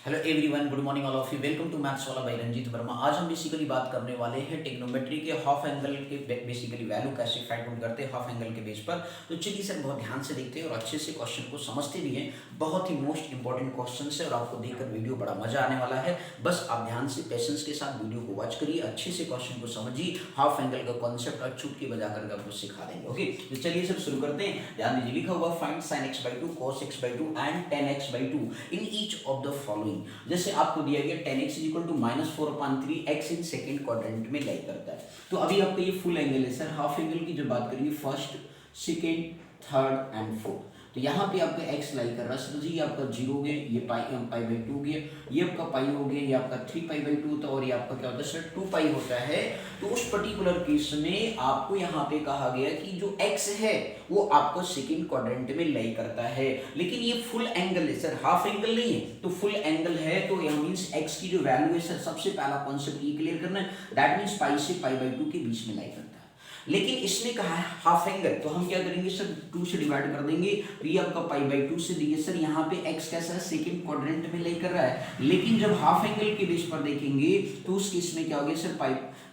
Hello everyone, good morning all of you. Welcome to maths वाला by Ranjeet Verma. आज हम basically बात करने वाले हैं टेक्नोमेट्री के हाफ एंगल के बेसिकली वैल्यू कैसे फाइंड आउट करते हैं हाफ एंगल के बेस पर। तो चलिए सर बहुत ध्यान से देखते हैं और अच्छे से क्वेश्चन को समझते भी हैं। बहुत ही मोस्ट इंपॉर्टेंट क्वेश्चन है और आपको देखकर वीडियो बड़ा मजा आने वाला है। बस आप ध्यान से पेशेंस के साथ वीडियो को वॉच करिए, अच्छे से क्वेश्चन को समझिए। हाफ एंगल का कॉन्सेप्ट और चुटकी बजा करके आपको सिखा देंगे। ओके, तो चलिए सर शुरू करते हैं। ध्यान दीजिए, लिखा हुआ find sin x by 2 cos x by 2 and tan x by 2 in each of the following. जैसे आपको दिया गया tan x is equal to -4/3 x in second quadrant में लाई करता है। तो अभी आपका ये फुल एंगल है सर। हाफ एंगल की जब बात करेंगे first, second, third and fourth, तो यहाँ पे आपका x लाई कर रहा है सर जी। ये आपका 0 हो गया, ये पाई/2 हो गया, ये आपका पाई हो गया, ये आपका 3π/2 होता है और ये आपका क्या होता है सर 2π होता है। तो उस पर्टिकुलर केस में आपको यहाँ पे कहा गया कि जो x है वो आपको सेकंड क्वाड्रेंट में लाई करता है, लेकिन ये फुल एंगल है सर, हाफ एंगल नहीं है। तो फुल एंगल है तो यह मीन्स x की जो वैल्यू है सर, सबसे पहला कॉन्सेप्ट ये क्लियर करना है, दैट मीन्स पाई से π/2 के बीच में लाई करता है। लेकिन इसने कहा है हाफ एंगल, तो हम क्या करेंगे सर 2 से डिवाइड कर देंगे। तो ये आपका π/2 से दिए सर, यहाँ पे x कैसा है सेकंड क्वाड्रेंट में लाई कर रहा है। लेकिन जब हाफ एंगल के बेस पर देखेंगे तो उस केस में क्या हो गया सर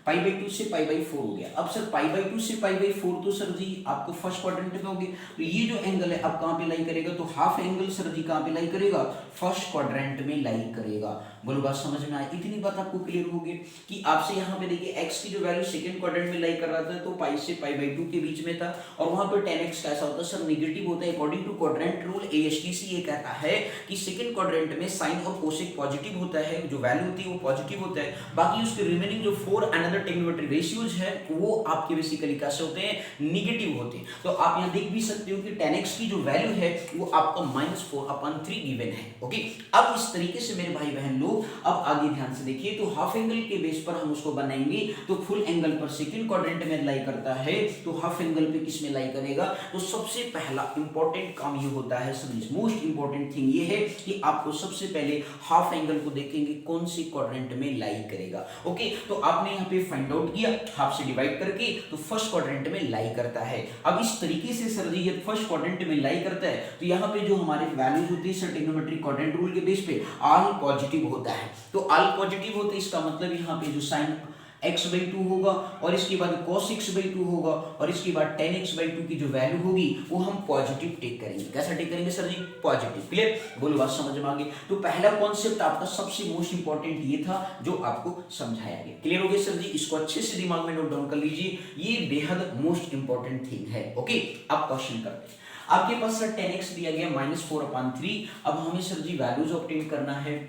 π/2 से π/4 हो गया। अब सर π/2 से π/4 तो सर जी आपको फर्स्ट क्वाड्रेंट में हो गया। तो ये जो एंगल है अब कहाँ पे लाई करेगा, तो हाफ एंगल सर जी कहाँ पे लाई करेगा, फर्स्ट क्वाड्रेंट में लाई करेगा। बोलो बात समझ में आई? इतनी बात आपको क्लियर होगी कि आपसे यहाँ पे देखिए x की जो वैल्यू सेकंड क्वाड्रेंट में लाई कर रहा था तो पाई से π/2 के बीच में था, और वहां पर tan x कैसा होता है सर नेगेटिव होता है। According to quadrant rule ASTC ये कहता है कि सेकंड क्वाड्रेंट में साइन और कोसेक पॉजिटिव होता है, जो वैल्यू होती है वो पॉजिटिव होता है। बाकी उसके रिमेनिंग जो 4 अनदर ट्रिग्नोमेट्री रेशियोज है वो आपके बेसिकली कैसे होते हैं, नेगेटिव होते हैं। तो आप यहाँ देख भी सकते हो कि tan x की जो वैल्यू है वो आपका -4/3 गिवन है। ओके, अब इस तरीके से मेरे भाई बहन लोग अब आगे ध्यान से देखिए। तो हाफ एंगल के बेस पर हम उसको बनाएंगे। तो फुल एंगल पर सेकंड क्वाड्रेंट में लाई करता है, तो हाफ एंगल पे किस में लाई करेगा। तो सबसे पहला इंपॉर्टेंट काम ये होता है, मोस्ट इंपॉर्टेंट थिंग ये है कि आपको सबसे पहले हाफ एंगल को देखेंगे कौन सी क्वाड्रेंट में लाई करेगा। ओके, तो आपने यहाँ पे फाइंड आउट किया हाफ से डिवाइड करके, तो फर्स्ट क्वाड्रेंट में लाई करता है। अब इस तरीके से सर जी ये फर्स्ट क्वाड्रेंट में लाई करता है तो यहाँ पे जो हमारे वैल्यूज होती है सर ट्रिग्नोमेट्री क्वाड्रेंट रूल के बेस पे ऑल पॉजिटिव होता है। तो ऑल पॉजिटिव होते इसका मतलब यहाँ पे जो साइन x/2 होगा और इसके बाद cos x/2 होगा और इसके बाद tan x/2 की जो वैल्यू होगी वो हम पॉजिटिव टेक करेंगे। कैसा टेक करेंगे सर जी, पॉजिटिव। क्लियर? बोलो बात समझ में आ गई? तो पहला कॉन्सेप्ट आपका सबसे मोस्ट इंपॉर्टेंट ये था जो आपको समझाया गया। क्लियर हो गया सर जी? इसको अच्छे से दिमाग में नोट डाउन कर लीजिए, ये बेहद मोस्ट इंपॉर्टेंट थिंग है। ओके, अब क्वेश्चन करते हैं। आपके पास सर tan x दिया गया -4/3। अब हमें सर जी वैल्यूज ऑब्टेन करना है,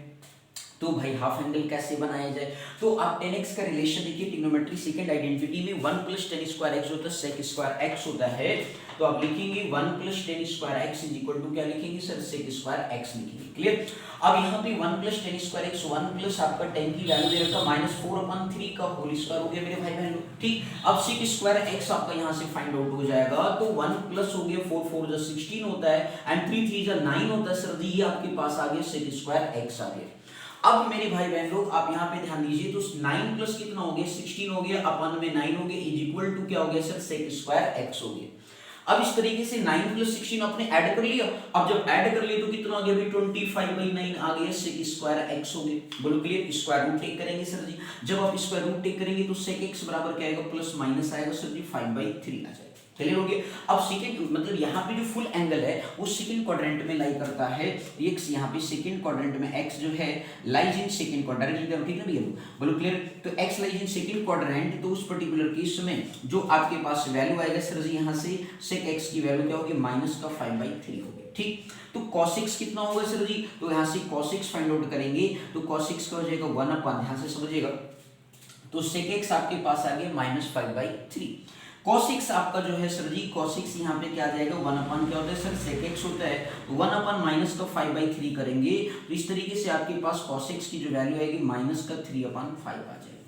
तो भाई हाफ एंगल कैसे बनाया जाए। तो आप tan x का रिलेशन देखिए ट्रिग्नोमेट्री सेकंड आइडेंटिटी में 1 + tan² x होता है, sec² x होता है। तो आप लिखेंगे 1 + tan² x is equal to क्या लिखेंगे सर, sec² x लिखेंगे। क्लियर? अब यहाँ पे 1 + tan² x 1 प्लस आपका tan की वैल्यू दे रखा -4/3 का होल स्क्वायर हो गया मेरे भाई बहन लोग। ठीक, अब sec² x आपका यहाँ से फाइंड आउट हो जाएगा। तो 1 प्लस हो गया 4 4 16 होता है एंड 3 3 9 होता है सर जी। ये आपके पास आ गया sec² x आ गया। अब मेरे भाई बहन लोग आप यहाँ पे ध्यान दीजिए, तो 9 प्लस कितना हो गया 16 हो गया, अपन में 9 हो गया इज इक्वल टू क्या हो गया सर sec² x हो गया। अब इस तरीके से 9 + 16 आपने ऐड कर लिया। अब जब ऐड कर लिए तो कितना आ गया भाई 25/9 आ गया, sec² x हो गया। बोलो क्लियर? स्क्वायर रूट टेक करेंगे सर जी। जब आप स्क्वायर रूट टेक करेंगे तो sec x बराबर क्या आएगा, प्लस माइनस आएगा सर जी 5/3 आ जाएगा। क्लियर हो गया? अब सेकंड मतलब यहाँ पे जो फुल एंगल है वो सेकंड क्वाड्रेंट में लाई करता है। x यहाँ पे सेकंड क्वाड्रेंट में x जो है लाइज इन सेकंड क्वाड्रेंट, ठीक है भैया? बोलो क्लियर? तो x lies in second quadrant, तो उस पर्टिकुलर केस में जो आपके पास वैल्यू आएगा सर जी यहाँ से sec x की वैल्यू क्या होगी, -5/3 होगी। ठीक, तो cos x कितना होगा सर जी, तो यहाँ से cos x फाइंड आउट करेंगे तो cos x का हो जाएगा 1/, ध्यान से समझिएगा। तो sec x आपके पास आ गया -5/3। cos x आपका जो है सर जी, cos x यहाँ पे क्या आ जाएगा 1/, क्या होता है सर sec x होता है, तो 1/- का 5/3 करेंगे तो इस तरीके से आपके पास cos x की जो वैल्यू आएगी -3/5 आ जाएगी।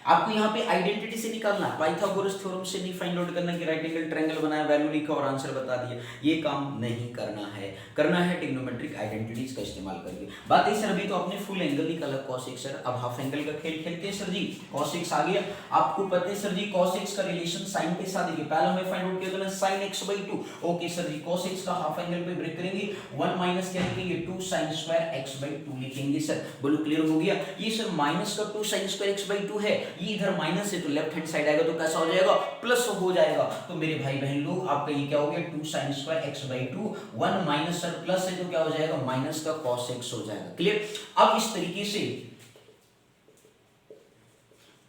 आपको यहाँ पे आइडेंटिटी से निकालना, पाइथागोरस थ्योरम से नहीं फाइंड आउट करना कि राइट एंगल ट्रायंगल बनाया, वैल्यू लिखा और आंसर बता दिया, ये काम नहीं करना है। करना है ट्रिग्नोमेट्रिक आइडेंटिटीज का इस्तेमाल करके। बात है सर अभी तो आपने फुल एंगल निकाला cos x सर, अब हाफ एंगल का खेल खेलते हैं सर जी। cos x आ गया, आपको पता है सर जी cos x का रिलेशन साइन के साथ है, पहले हमें फाइंड आउट किया था sin x/2। ओके सर जी, cos x का हाफ एंगल पे ब्रेक करेंगे, 1 माइनस क्या लिखेंगे 2 sin स्क्वायर x/2 लिखेंगे सर। बोलो क्लियर हो गया? ये सर माइनस का 2 sin स्क्वायर x/2 है, ये इधर माइनस है तो लेफ्ट हैंड साइड आएगा तो कैसा हो जाएगा, प्लस हो जाएगा। तो मेरे भाई बहन लोग आपका ये क्या हो गया 2 sin square x/2, 1 minus sir plus है तो क्या हो जाएगा माइनस का cos x हो जाएगा। क्लियर? अब इस तरीके से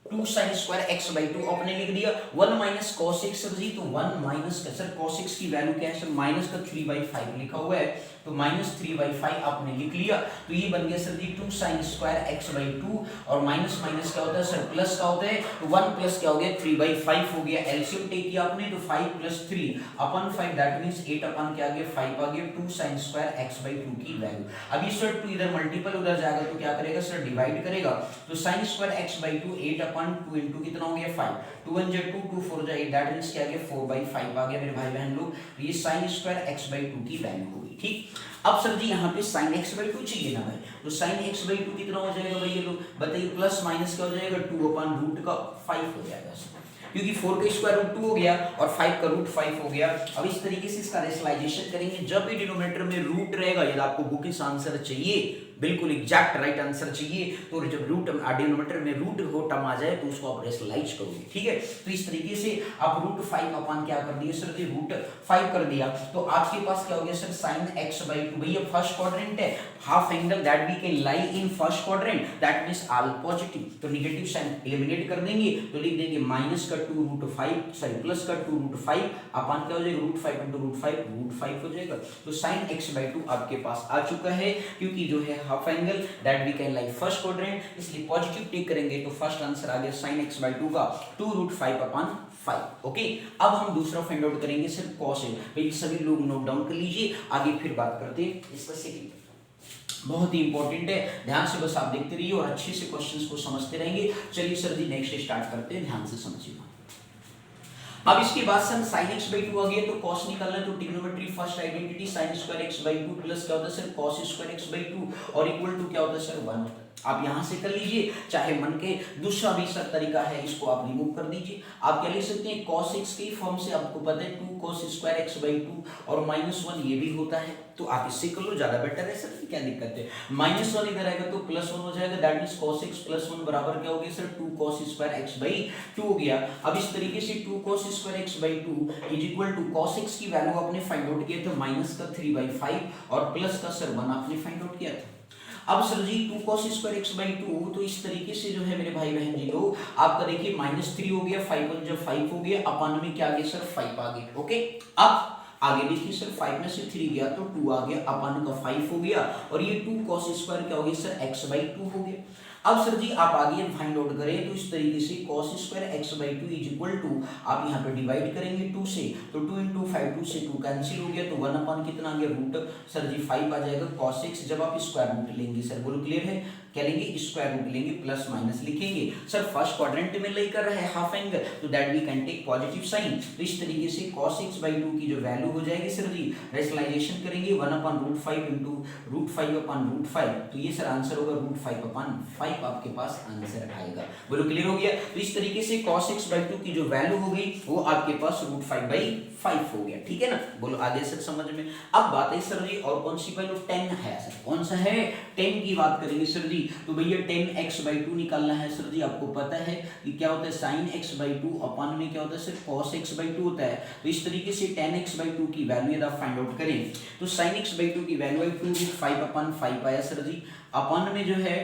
2 sin स्क्वायर x/2 आपने लिख दिया, 1 माइनस cos x सर जी, तो 1 माइनस का सर cos x की वैल्यू क्या है सर, माइनस का 3/5 लिखा हुआ है, तो माइनस 3/5 आपने लिख लिया। तो ये बन गया sir ji 2 sin square x/2, और माइनस माइनस क्या होता है सर प्लस का होता है, तो 1 प्लस क्या हो गया 3/5 हो गया। एलसीएम टेक किया आपने तो 5 + 3 अपन 5 दैट मींस 8 अपन क्या आ गया 5 आ गया 2 sin स्क्वायर x/2 की वैल्यू। अभी सर 2 इधर मल्टीपल उधर जाएगा तो क्या करेगा सर डिवाइड करेगा, तो sin स्क्वायर x/2 8 अपन 2 into कितना हो गया 5, 2 1 2 2 4 8 दैट मींस क्या आ गया 4/5 आ गया मेरे भाई बहन लोग। ये sin स्क्वायर x/2 की वैल्यू होगी। ठीक, अब सर जी यहाँ पे sin x/2 चाहिए ना भाई, तो sin x/2 कितना हो जाएगा भाई ये लोग बताइए, प्लस माइनस क्या हो जाएगा 2/√5 हो जाएगा सर, क्योंकि 4 का स्क्वायर रूट 2 हो गया और 5 का रूट 5 हो गया। अब इस तरीके से इसका रेशनलाइजेशन करेंगे, जब भी डिनोमिनेटर में रूट रहेगा, यदि आपको बुकिश आंसर चाहिए, बिल्कुल एग्जैक्ट राइट आंसर चाहिए, तो जब रूट डिनोमिनेटर में रूट हो टर्म आ जाए तो उसको आप रेशनलाइज करोगे। ठीक है, तो इस तरीके से आप √5 अपन क्या कर दिए सर जी √5 कर दिया, तो आपके पास क्या हो गया सर sin x/2। भैया फर्स्ट क्वाड्रेंट है, half angle that we can lie in first quadrant, that means all positive, तो नेगेटिव साइन एलिमिनेट कर देंगे, तो लिख देंगे माइनस का 2√5 सॉरी प्लस का 2√5 अपन क्या हो जाएगा √5 × √5 हो जाएगा। तो sin x/2 आपके पास आ चुका है, क्योंकि जो है half angle that we can lie first quadrant, इसलिए पॉजिटिव टेक करेंगे तो फर्स्ट आंसर आ गया sin x/2 का 2√5/5। ओके, अब हम दूसरा फाइंड आउट करेंगे सर cos x। भाई सभी लोग नोट डाउन कर लीजिए, आगे फिर बात करते हैं इसका सेकंड, बहुत ही इंपॉर्टेंट है, ध्यान से बस आप देखते रहिए और अच्छे से क्वेश्चंस को समझते रहेंगे। चलिए सर जी नेक्स्ट स्टार्ट करते हैं, ध्यान से समझिएगा। अब इसके बाद सर sin x/2 आ गया, तो cos निकालना है, तो trigonometry first identity sin square x/2 plus क्या होता है सर cos स्क्वायर x/2 और इक्वल टू क्या होता है सर 1 होता है। आप यहां से कर लीजिए, चाहे मन के दूसरा भी सर तरीका है, इसको आप रिमूव कर दीजिए। आप क्या लिख सकते हैं cos x की फॉर्म से, आपको पता है 2 cos स्क्वायर x/2 और -1 ये भी होता है, तो आप इससे कर लो, ज्यादा बेटर है सर, क्या दिक्कत है। -1 इधर आएगा तो +1 हो जाएगा, दैट मींस cos x + 1 बराबर क्या हो गया सर 2 cos स्क्वायर x/2 हो गया। अब इस तरीके से 2 cos square x/2 is equal to cos x की वैल्यू आपने फाइंड आउट किया था माइनस का 3/5 और प्लस का सर 1 आपने फाइंड आउट किया था। अब sir ji 2 cos square x/2, तो इस तरीके से जो है मेरे भाई बहन जी लोग आपका देखिए -3 हो गया, 5 1 जब 5 हो गया, अपन में क्या आ गया सर 5 आ गया। ओके, अब आगे देखिए सर 5 में से 3 गया तो 2 आ गया, अपन का 5 हो गया, और ये 2 cos स्क्वायर क्या हो गया सर x/2 हो गया। अब सर जी आप आगे फाइंड आउट करें तो इस तरीके से cos square x/2 is equal to, आप यहाँ पे डिवाइड करेंगे 2 से, तो 2 × 5 2 से 2 कैंसिल हो गया, तो 1 अपन कितना आ गया रूट सर जी 5 आ जाएगा cos x, जब आप स्क्वायर रूट लेंगे सर, बोलो क्लियर है, क्या लेंगे स्क्वायर रूट लेंगे, प्लस माइनस लिखेंगे। सर फर्स्ट क्वाड्रेंट में लेकर रहा है हाफ एंगल, तो that we can take positive sine, तो इस तरीके से cos x/2 की जो वैल्यू हो जाएगी सर जी, रेशनलाइजेशन करेंगे 1/√5 × √5/√5, तो ये सर आंसर होगा √5/5 आपके पास आंसर आएगा। बोलो क्लियर हो गया? तो इस तरीके से cos x/2 की जो वैल्यू हो गई वो आपके पास √5/5 हो गया। ठीक है ना, बोलो आगे सर समझ में। अब बात है सर जी और कौन सी वैल्यू 10 है सर, कौन सा है 10 की बात करेंगे सर जी, तो भैया 10x/2 निकालना है सर जी। आपको पता है कि क्या होता है sin x/2 अपन में क्या होता है सर cos x/2 होता है, तो इस तरीके से 10x/2 की वैल्यू यदि आप फाइंड आउट करें तो sin x/2 की वैल्यू है 2√5/5 आया सर जी। अपन में जो है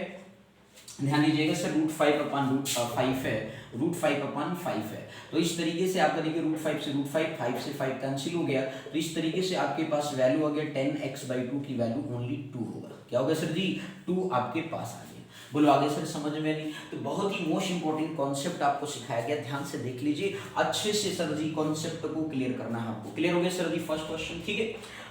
ध्यान दीजिएगा सर √5/5 है, √5/5 है, तो इस तरीके से आपका देखिए √5 से √5 5 से 5 कैंसिल हो गया, तो इस तरीके से आपके पास वैल्यू आ गया 10x/2 की वैल्यू ओनली 2 होगा। क्या होगा सर जी 2 आपके पास आ गया। बोलो आगे सर समझ में नहीं, तो बहुत ही मोस्ट इंपॉर्टेंट कॉन्सेप्ट आपको सिखाया गया, ध्यान से देख लीजिए अच्छे से सर जी, कॉन्सेप्ट को क्लियर करना है आपको। क्लियर हो गया सर जी फर्स्ट क्वेश्चन? ठीक है,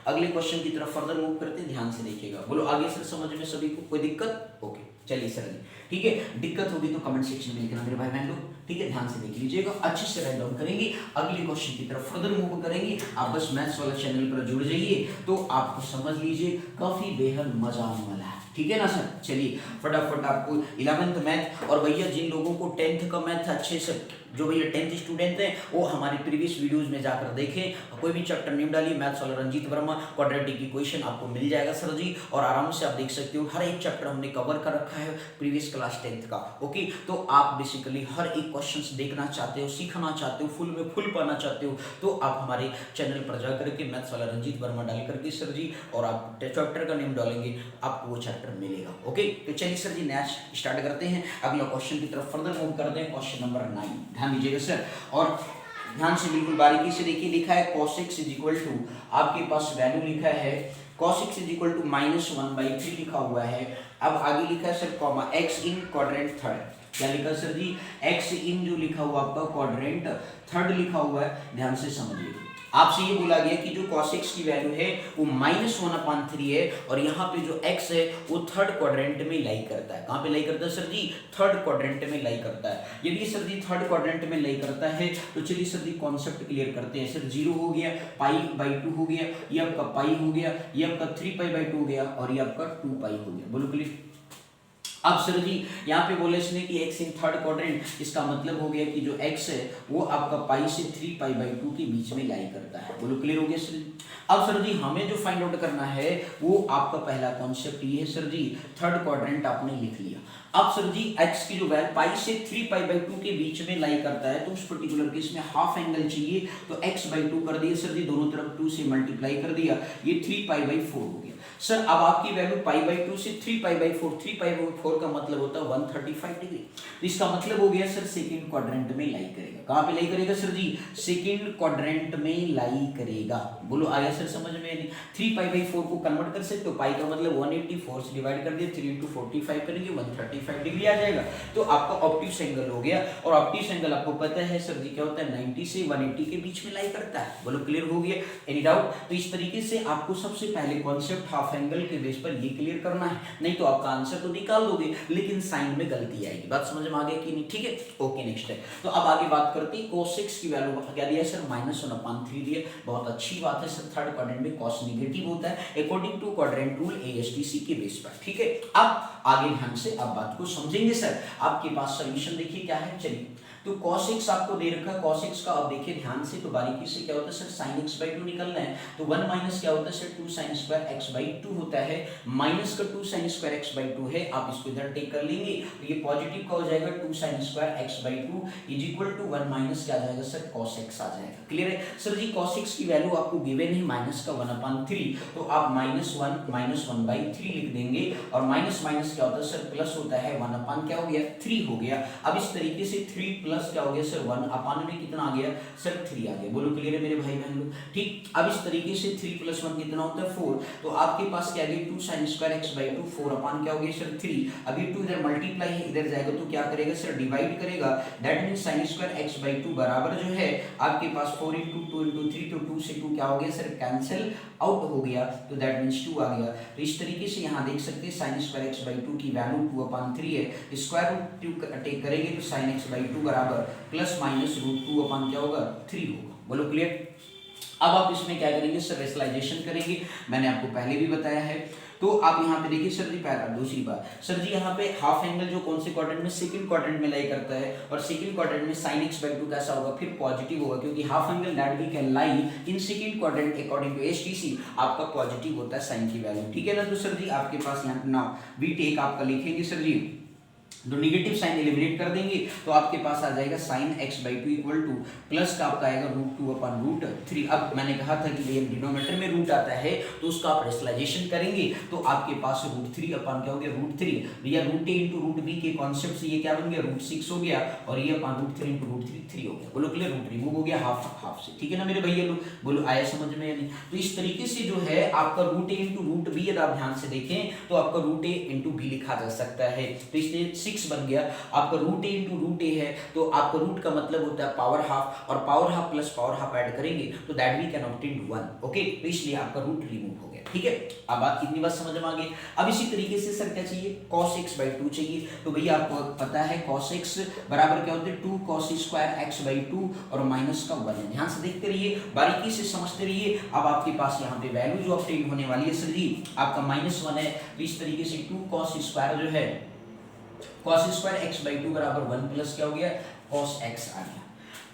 अगले क्वेश्चन की तरफ फर्दर मूव करते हैं, ध्यान से देखिएगा। बोलो आगे सर समझ में सभी को कोई दिक्कत? ओके, चलिए सर जी, ठीक है, दिक्कत होगी तो कमेंट सेक्शन में लिखना मेरे भाई बहन लोग, ठीक है, ध्यान से देख लीजिएगा, अच्छे से राइट डाउन करेंगे, अगले क्वेश्चन की तरफ फर्दर मूव करेंगे। आप बस मैथ्स वाला चैनल पर जुड़ जाइए तो आपको समझ लीजिए काफी बेहद मजा आने वाला है, ठीक है ना सर। चलिए फटाफट आपको 11th मैथ, और भैया जिन लोगों को 10th का मैथ अच्छे से, जो भैया 10th स्टूडेंट हैं वो हमारे प्रीवियस वीडियोस में जाकर देखें, कोई भी चैप्टर नेम डालिए मैथ्स वाला रंजीत वर्मा, क्वाड्रेटिक इक्वेशन आपको मिल जाएगा सर जी, और आराम से आप देख सकते हो हर एक चैप्टर हमने कवर कर रखा है प्रीवियस क्लास 10th का। ओके, तो आप बेसिकली हर एक क्वेश्चंस देखना चाहते हो, सीखना चाहते हो, फुल में फुल पाना चाहते हो, तो आप हमारे चैनल पर जाकर के मैथ्स वाला रंजीत वर्मा डाल करके सर जी, और आप चैप्टर का नेम डालेंगे आपको वो चैप्टर मिलेगा। ओके, तो चलिए सर जी नया स्टार्ट करते हैं, अगला क्वेश्चन की तरफ फर्दर मूव करते हैं, क्वेश्चन नंबर 9, ध्यान दीजिएगा सर, और ध्यान से बिल्कुल बारीकी से देखिए, लिखा है cos x is equal to, आपके पास वैल्यू लिखा है cos x is equal to -1/3 लिखा हुआ है। अब आगे लिखा है sir comma x in quadrant third, क्या लिखा सर जी, x इन जो लिखा हुआ आपका क्वाड्रेंट थर्ड लिखा हुआ है, ध्यान से समझिए। आपसे ये बोला गया कि जो cos x की वैल्यू है वो -1/3 है, और यहाँ पे जो x है वो थर्ड क्वाड्रेंट में लाई करता है। कहाँ पे लाई करता है सर जी, थर्ड क्वाड्रेंट में लाई करता है। यदि सर जी थर्ड क्वाड्रेंट में लाई करता है तो चलिए सर जी कॉन्सेप्ट क्लियर करते हैं। सर 0 हो गया, π/2 हो गया, ये आपका पाई हो गया, ये आपका 3π/2 हो गया, और ये आपका 2π हो गया। बोलो क्लियर। अब सर जी यहाँ पे बोले इसने कि x इन थर्ड क्वाड्रेंट, इसका मतलब हो गया कि जो x है वो आपका पाई से 3π/2 के बीच में लाई करता है। बोलो क्लियर हो गया सर जी। अब सर जी हमें जो फाइंड आउट करना है वो आपका पहला कॉन्सेप्ट ये है सर जी, थर्ड क्वाड्रेंट आपने लिख लिया। अब सर जी x की जो वैल्यू पाई से 3π/2 के बीच में लाई करता है, तो उस पर्टिकुलर केस में हाफ एंगल चाहिए, तो x/2 कर दिया सर जी, दोनों तरफ 2 से मल्टीप्लाई कर दिया, ये 3π/4 हो गया। सर अब आपकी वैल्यू π/2 से 3π/4, 3π/4 का मतलब होता है 135 डिग्री, तो इसका मतलब हो गया सर सेकंड क्वाड्रेंट में लाई करेगा। कहां पे लाई करेगा सर जी, सेकंड क्वाड्रेंट में लाई करेगा। बोलो आया सर समझ में नहीं। 3π/4 को कन्वर्ट कर सकते हो, पाई का मतलब 184 से डिवाइड कर दिया, 3 × 45 करेंगे 135 डिग्री आ जाएगा, तो आपका ऑब्ट्यूस एंगल हो गया। और ऑब्ट्यूस एंगल आपको पता है सर जी क्या होता है, 90 से 180 के बीच में लाई करता है। बोलो क्लियर हो गया, एनी डाउट। तो इस तरीके से आपको सबसे पहले कॉन्सेप्ट हाफ एंगल के बेस पर ये क्लियर करना है, नहीं तो आपका आंसर तो निकाल दोगे लेकिन साइन में गलती आएगी। बात समझ में आ गई कि नहीं, ठीक है। ओके नेक्स्ट है, तो अब आगे बात करते हैं cos x की वैल्यू क्या दिया सर, -1/3 दिया। बहुत अच्छी बात है सर, थर्ड क्वाड्रेंट में cos नेगेटिव होता है according to quadrant rule ASTC के बेस पर, ठीक है। अब आगे ध्यान से अब बात को समझेंगे सर। आपके पास सॉल्यूशन देखिए क्या है, चलिए तो cos x आपको दे रखा है, cos x का अब देखिए ध्यान से, तो बारीकी से क्या होता है सर, sin x/2 निकलना है, तो 1 माइनस क्या होता है सर, 2 sin² x/2 होता है, माइनस का 2 sin² x/2 है, आप इसको इधर टेक कर लेंगे तो ये पॉजिटिव का हो जाएगा, 2 sin² x/2 is equal to 1 minus क्या आ जाएगा सर, cos x आ जाएगा। क्लियर है सर जी। cos x की वैल्यू आपको गिवन है माइनस का 1/3, तो आप -1/3 लिख देंगे, और माइनस माइनस क्या होता है सर, प्लस होता है, 1/ क्या हो गया 3 हो गया। अब इस तरीके से 3 प्लस क्या हो गया सर, 1/, में कितना आ गया सर, 3 आ गया। बोलो क्लियर है मेरे भाई बहन लोग, ठीक। अब इस तरीके से 3 + 1 कितना होता है 4, तो आपके पास क्या गया 2 sin² x/2, 4/ क्या हो गया सर 3। अब ये 2 इधर मल्टीप्लाई है, इधर जाएगा तो क्या करेगा सर, डिवाइड करेगा, दैट मींस sin² x/2 बराबर जो है आपके पास 4 × 2 × 3, तो 2 से 2 क्या हो गया सर, कैंसिल आउट हो गया, तो दैट मींस 2 आ गया। तो इस तरीके से यहाँ देख सकते हैं sin² x/2 की वैल्यू 2/3 है, स्क्वायर रूट 2 टेक करेंगे तो sin x/2 बराबर प्लस माइनस √2/ क्या होगा 3 होगा। बोलो क्लियर। अब आप इसमें क्या करेंगे सर, रेशनलाइजेशन करेंगे, मैंने आपको पहले भी बताया है। तो आप यहाँ पे देखिए सर जी, पहला दूसरी बात सर जी, यहाँ पे हाफ एंगल जो कौन से क्वाड्रेंट में, सेकंड क्वाड्रेंट में लाई करता है, और सेकंड क्वाड्रेंट में sin x/2 कैसा होगा, फिर पॉजिटिव होगा, क्योंकि half angle that we can lie in second quadrant according to ASTC आपका पॉजिटिव होता है साइन की वैल्यू, ठीक है ना। तो सर जी आपके पास यहाँ नाउ वी टेक आपका लिखेंगे सर जी, तो निगेटिव साइन एलिमिनेट कर देंगे, तो आपके पास आ जाएगा sin x/2 equal two plus का आपका आएगा √2/√3। अब मैंने कहा था कि ये डिनोमिनेटर में रूट आता है तो उसका आप रेशनलाइजेशन करेंगे, तो आपके पास √3 क्या हो गया √3, या √a × √b के कॉन्सेप्ट से ये क्या बन गया √6 हो गया, और ये √3 × √3 3 हो गया। बोलो क्लियर, रूट रिमूव हो गया हाफ से, ठीक है ना मेरे भैया लोग। बोलो आया समझ में या नहीं। तो इस तरीके से जो है आपका √a × √b यदि आप ध्यान से देखें तो आपका √a × b लिखा जा सकता है, तो इसलिए 6 बन गया। आपका √a × √a है, तो आपका रूट का मतलब होता है पावर हाफ, और power half plus power half add करेंगे तो that we can obtain 1। Okay, तो इसलिए आपका रूट रिमूव हो गया। ठीक है, अब बात कितनी बात समझ में आ गई। अब इसी तरीके से सर क्या चाहिए, cos x by 2 चाहिए। तो भैया आपको पता है cos x बराबर क्या होता है 2 cos स्क्वायर x by 2 और माइनस का 1 है। ध्यान से देखते रहिए, बारीकी से समझते रहिए। अब आपके पास यहाँ पे वैल्यू जो ऑब्टेन होने वाली है सर जी आपका -1 है। तो इस तरीके से 2 cos स्क्वायर जो है cos स्क्वायर x by 2 बराबर 1 प्लस क्या हो गया cos x आ गया।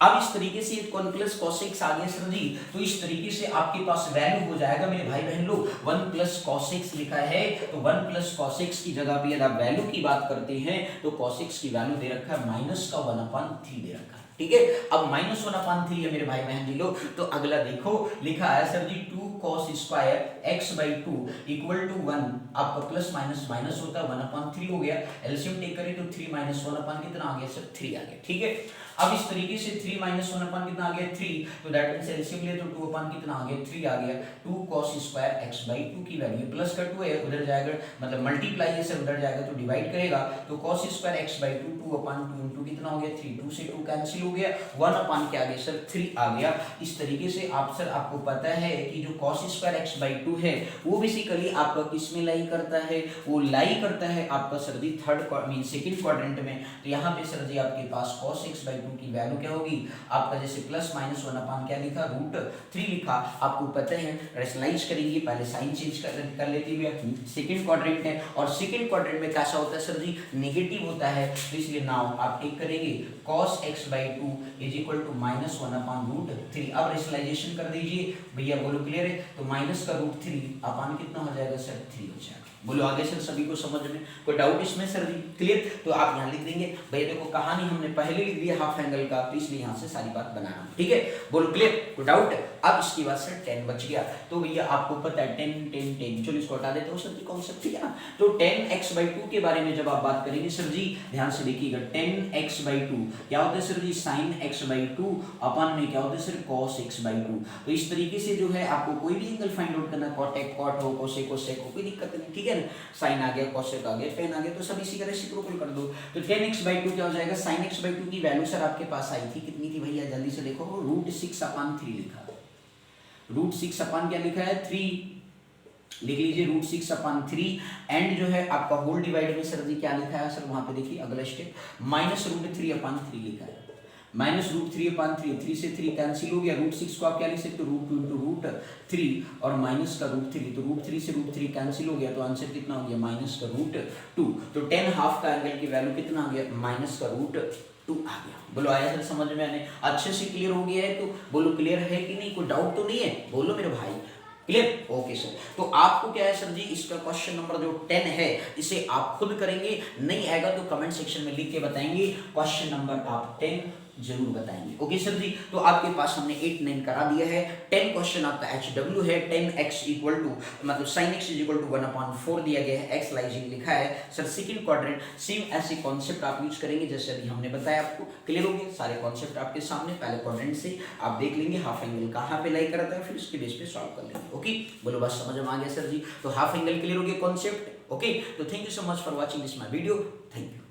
अब इस तरीके से 1 प्लस cos x आ गया सर जी। तो इस तरीके से आपके पास वैल्यू हो जाएगा मेरे भाई बहन लोग 1 प्लस cos x लिखा है। तो 1 प्लस cos x की जगह पे यदि आप वैल्यू की बात करते हैं तो cos x की वैल्यू दे रखा है माइनस का 1/3 दे रखा है। ठीक है, अब -1/3 है मेरे भाई बहन जी लोग। तो अगला देखो लिखा है sir ji 2 cos square x by 2 equal to 1, आपका प्लस माइनस माइनस होता है 1/3 हो गया। एलसीएम टेक करें तो 3 - 1 अपन कितना आ गया सर 3 आ गया। ठीक है, अब इस तरीके से 3 - 1 अपन कितना आ गया 3। तो दैट मींस एलसीएम ले तो 2 अपन कितना आ गया 3 आ गया। 2 cos स्क्वायर x by 2 की वैल्यू प्लस का 2 है उधर जाएगा, मतलब मल्टीप्लाई है सर उधर जाएगा तो डिवाइड करेगा। तो cos square x by 2 2/2 into कितना हो गया 3, 2 से 2 कैंसिल हो गया, 1 क्या आ गया सर 3 आ गया। इस तरीके से आप सर आपको पता है कि जो cos स्क्वायर x by 2 है वो बेसिकली आपका किस में लाई करता है, वो लाई करता है आपका सर जी सेकंड क्वाड्रेंट में। तो यहाँ पे सर जी आपके पास cos x by 2 की वैल्यू क्या होगी आपका, जैसे प्लस माइनस 1 क्या लिखा √3 लिखा। आपको पता है रेशनलाइज करेंगे, पहले साइन चेंज कर लेते हुए सेकंड क्वाड्रेंट है और सेकंड क्वाड्रेंट में कैसा होता है सर जी नेगेटिव होता है। तो इसलिए नाउ आप टेक करेंगे cos x by 2 is equal to -1/√3। अब रेशनलाइजेशन कर दीजिए भैया, बोलो क्लियर है। तो माइनस का √3 अपान कितना हो जाएगा सर 3 हो जाएगा। बोलो आगे सर सभी को समझ में कोई डाउट इसमें सर जी क्लियर। तो आप यहाँ लिख देंगे भैया देखो कहानी हमने पहले लिख दिया हाफ एंगल का, तो इसलिए यहाँ से सारी बात बनाना, ठीक है। बोलो क्लियर, कोई डाउट। अब इसके बाद सर 10 बच गया। तो भैया आपको पता है 10 10 10, चलो इसको हटा देते हो सर जी कॉन्सेप्ट, ठीक है ना। तो 10x by 2 के बारे में जब आप बात करेंगे सर जी ध्यान से देखिएगा 10x by 2 क्या होता है sir ji sin x by 2 अपन में क्या होता है सर cos x by 2। तो इस तरीके से जो है आपको कोई भी एंगल फाइंड आउट करना, cot cot हो cosec cosec हो कोई दिक्कत नहीं, ठीक है ना। sin आ गया cosec आ गया tan आ गया, तो सब इसी का रेसिप्रोकल कर दो। तो 10x by 2 क्या हो जाएगा, sin x by 2 की वैल्यू सर आपके पास आई थी कितनी थी भैया जल्दी से देखो, √6/3 लिखा। √6 क्या लिखा है 3 लिख लीजिए, √6/3 एंड जो है आपका होल डिवाइड में सर जी क्या लिखा है सर वहां पे देखिए अगला स्टेप -√3/3 लिखा है। -√3/3, 3 से 3 कैंसिल हो गया। √6 को आप क्या लिख सकते हो √2 × √3 और माइनस का √3, तो √3 से √3 कैंसिल हो गया, तो आंसर कितना हो गया माइनस का √2। तो 10 हाफ का एंगल की वैल्यू कितना आ गया माइनस का √2 आ गया। बोलो आया सर समझ में आने, अच्छे से क्लियर हो गया है। तो बोलो क्लियर है कि नहीं, कोई डाउट तो नहीं है, बोलो मेरे भाई क्लियर। ओके सर, तो आपको क्या है सर जी इसका क्वेश्चन नंबर जो 10 है इसे आप खुद करेंगे, नहीं आएगा तो कमेंट सेक्शन में लिख के बताएंगे। क्वेश्चन नंबर आप 10 जरूर बताएंगे। ओके सर जी, तो आपके पास हमने 8 9 करा दिया है। 10 क्वेश्चन आपका HW है, 10x इक्वल टू मतलब sin x is equal to 1/4 दिया गया है, x लाइजिंग लिखा है सर। सेकंड क्वाड्रेंट सेम ऐसे कॉन्सेप्ट आप यूज करेंगे जैसे अभी हमने बताया, आपको क्लियर हो गया सारे कॉन्सेप्ट आपके सामने। पहले क्वाड्रेंट से आप देख लेंगे हाफ एंगल कहाँ पे लाई करता है, फिर उसके बेस पे सॉल्व कर लेंगे। ओके बोलो बस समझ में आ गया सर जी। तो हाफ एंगल क्लियर हो गया कॉन्सेप्ट। ओके, तो thank you so much for watching this my video, thank you.